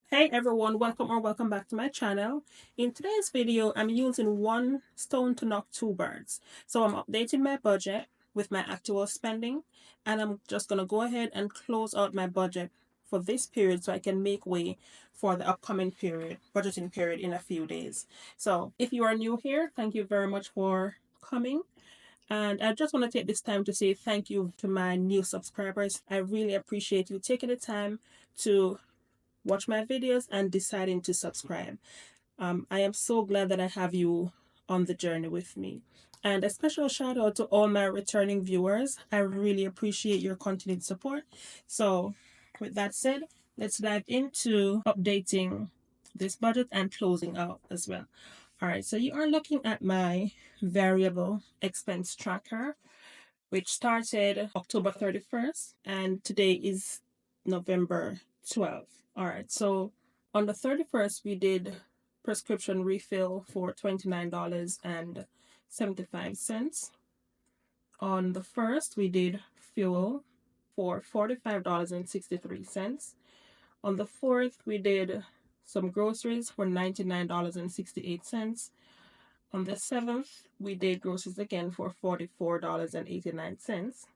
Hey everyone, welcome or welcome back to my channel. In today's video, I'm using one stone to knock two birds. So I'm updating my budget with my actual spending, and I'm just going to go ahead and close out my budget for this period so I can make way for the upcoming period, budgeting period in a few days. So if you are new here, thank you very much for coming. And I just want to take this time to say thank you to my new subscribers. I really appreciate you taking the time to watch my videos and deciding to subscribe. I am so glad that I have you on the journey with me. And a special shout out to all my returning viewers. I really appreciate your continued support. So, with that said, let's dive into updating this budget and closing out as well. All right, so you are looking at my variable expense tracker, which started October 31st, and today is November 12th. All right, so on the 31st, we did prescription refill for $29.75. On the 1st, we did fuel for $45.63. On the 4th, we did some groceries for $99.68. On the 7th, we did groceries again for $44.89.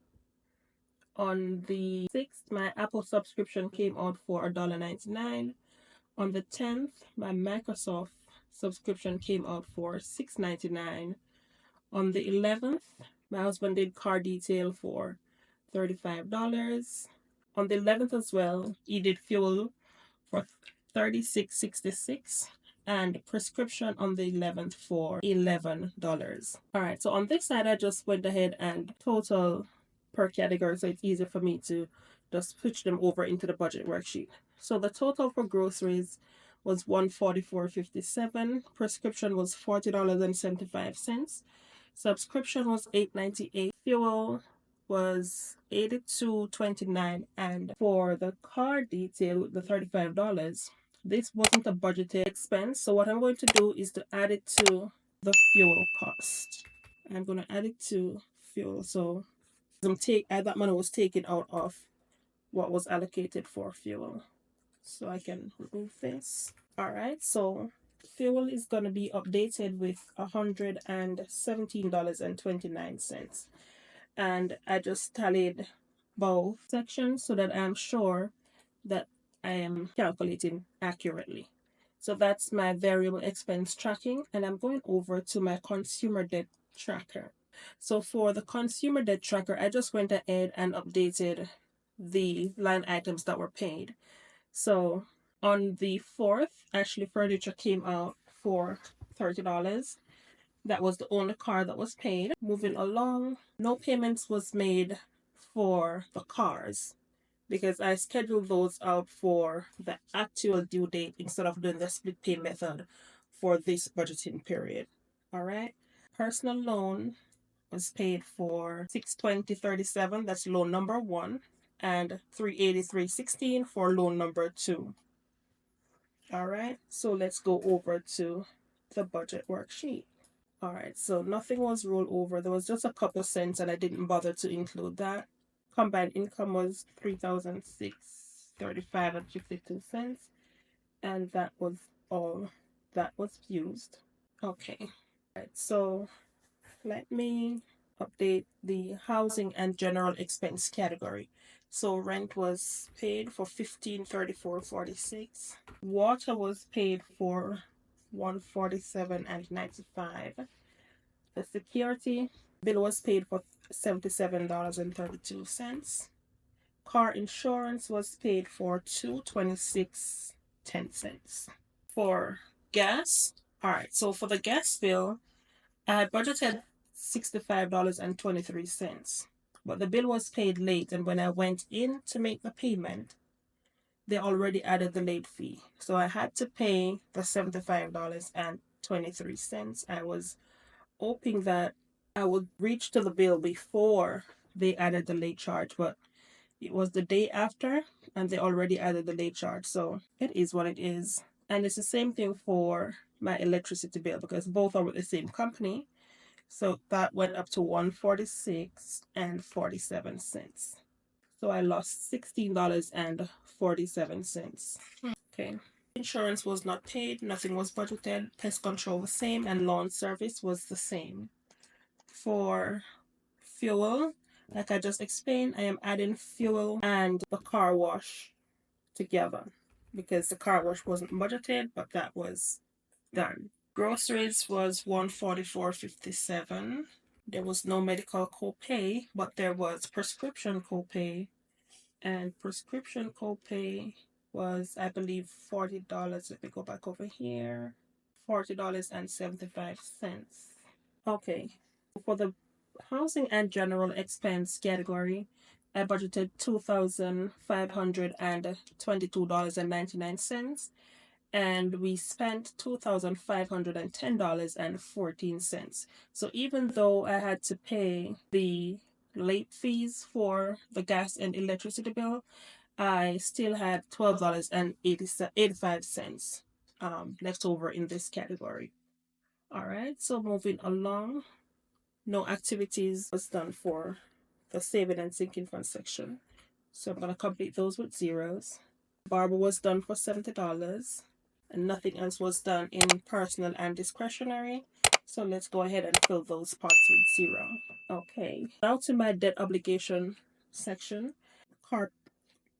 On the 6th, my Apple subscription came out for $1.99. On the 10th, my Microsoft subscription came out for $6.99. On the 11th, my husband did car detail for $35. On the 11th as well, he did fuel for $36.66 and prescription on the 11th for $11. All right, so on this side, I just went ahead and total per category so it's easier for me to just switch them over into the budget worksheet. So the total for groceries was $144.57, prescription was $40.75, subscription was $8.98, fuel was $82.29, and for the car detail, the $35, this wasn't a budgeted expense. So what I'm going to do is to add it to the fuel cost. I'm going to add it to fuel. So that money was taken out of what was allocated for fuel. So I can remove this. All right, so fuel is going to be updated with $117.29. And I just tallied both sections so that I'm sure that I am calculating accurately. So that's my variable expense tracking, and I'm going over to my consumer debt tracker. So for the consumer debt tracker, I just went ahead and updated the line items that were paid. So on the 4th, actually furniture came out for $30. That was the only car that was paid. Moving along, no payments was made for the cars because I scheduled those out for the actual due date instead of doing the split pay method for this budgeting period. All right. Personal loan was paid for $620.37. That's loan number 1, and $383.16 for loan number 2. All right. So let's go over to the budget worksheet. All right, so nothing was rolled over. There was just a couple cents, and I didn't bother to include that. Combined income was $3,635.52, and that was all that was used. Okay, all right. So let me update the housing and general expense category. So rent was paid for $1534.46. Water was paid for $147.95. The security bill was paid for $77.32. Car insurance was paid for $226.10. For gas, all right. So for the gas bill, I budgeted $65.23, but the bill was paid late, and when I went in to make the payment, they already added the late fee. So I had to pay the $75.23. I was hoping that I would reach to the bill before they added the late charge, but it was the day after and they already added the late charge. So it is what it is. And it's the same thing for my electricity bill because both are with the same company. So that went up to $146.47. So I lost $16.47. Okay. Insurance was not paid, nothing was budgeted, pest control the same, and lawn service was the same. For fuel, like I just explained, I am adding fuel and the car wash together because the car wash wasn't budgeted, but that was done. Groceries was $144.57. There was no medical copay, but there was prescription copay, and prescription copay was, I believe, $40. Let me go back over here. $40.75. Okay. For the housing and general expense category, I budgeted $2,522.99, and we spent $2,510.14. So even though I had to pay the late fees for the gas and electricity bill, I still had $12.85 left over in this category. All right, so moving along, no activities was done for the saving and sinking fund section. So I'm going to complete those with zeros. Barber was done for $70, and nothing else was done in personal and discretionary. So let's go ahead and fill those spots with zero. Okay, now to my debt obligation section.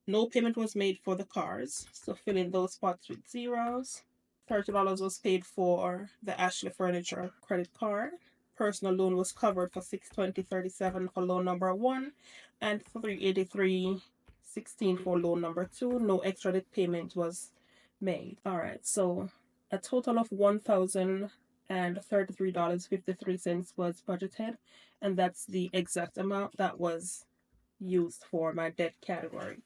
No payment was made for the cars, so fill in those spots with zeros. $30 was paid for the Ashley Furniture credit card. Personal loan was covered for $620.37 for loan number 1 and $383.16 for loan number 2. No extra debt payment was made. All right, so a total of $1,033.53 was budgeted, and that's the exact amount that was used for my debt category.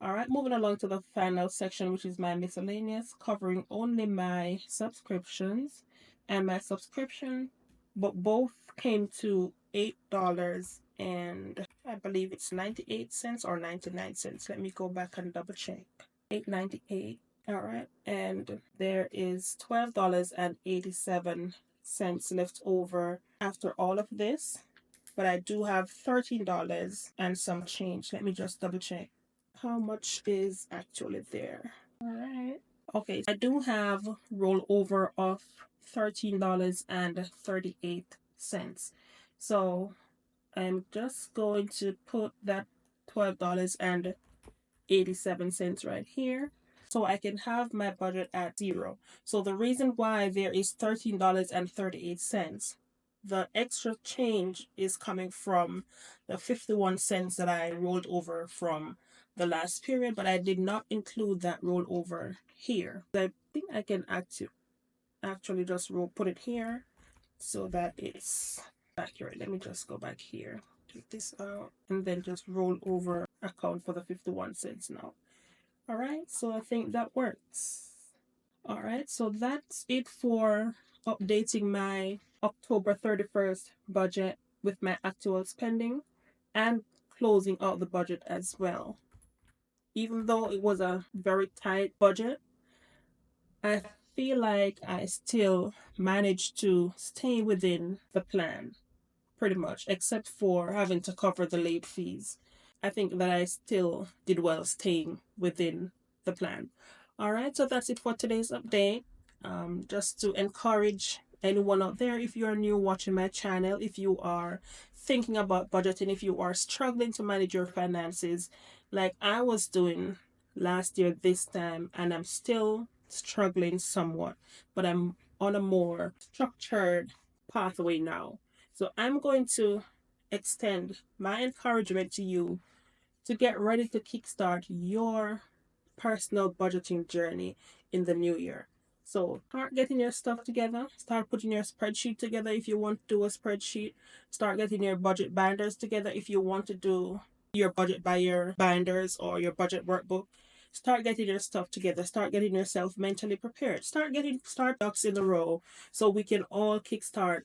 All right, moving along to the final section, which is my miscellaneous, covering only my subscriptions and my subscription, but both came to $8 and I believe it's 98 cents or 99 cents. Let me go back and double check. $8.98. All right, and there is $12.87 left over after all of this, but I do have $13 and some change. Let me just double check how much is actually there. All right. Okay, I do have rollover of $13.38. So I'm just going to put that $12.87 right here so I can have my budget at zero. So the reason why there is $13.38, the extra change is coming from the 51 cents that I rolled over from the last period, but I did not include that rollover here. I think I can actually just put it here so that it's accurate. Let me just go back here, take this out, and then just roll over account for the 51 cents now. All right, so I think that works. All right, so that's it for updating my October 31st budget with my actual spending and closing out the budget as well. Even though it was a very tight budget, I feel like I still managed to stay within the plan pretty much, except for having to cover the late fees. I think that I still did well staying within the plan. All right, so that's it for today's update. Just to encourage anyone out there, if you are new watching my channel, if you are thinking about budgeting, if you are struggling to manage your finances like I was doing last year this time, and I'm still struggling somewhat, but I'm on a more structured pathway now. So I'm going to extend my encouragement to you to get ready to kickstart your personal budgeting journey in the new year. So start getting your stuff together. Start putting your spreadsheet together if you want to do a spreadsheet. Start getting your budget binders together if you want to do your budget by your binders or your budget workbook. Start getting your stuff together. Start getting yourself mentally prepared. Start ducks in a row so we can all kickstart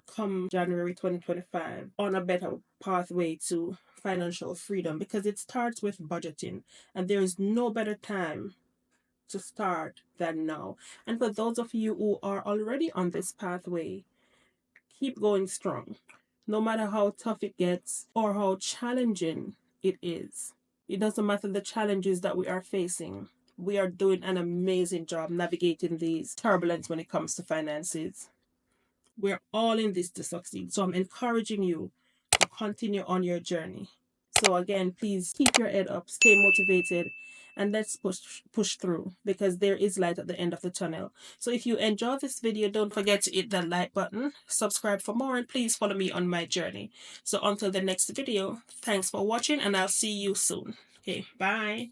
come January 2025 on a better pathway to financial freedom, because it starts with budgeting, and there is no better time to start than now. And for those of you who are already on this pathway, keep going strong. No matter how tough it gets or how challenging it is, it doesn't matter the challenges that we are facing. we are doing an amazing job navigating these turbulence when it comes to finances. We're all in this to succeed. So I'm encouraging you to continue on your journey. So again, please keep your head up, stay motivated, and let's push through, because there is light at the end of the tunnel. So if you enjoyed this video, don't forget to hit that like button, subscribe for more, and please follow me on my journey. So until the next video, thanks for watching, and I'll see you soon. Okay, bye.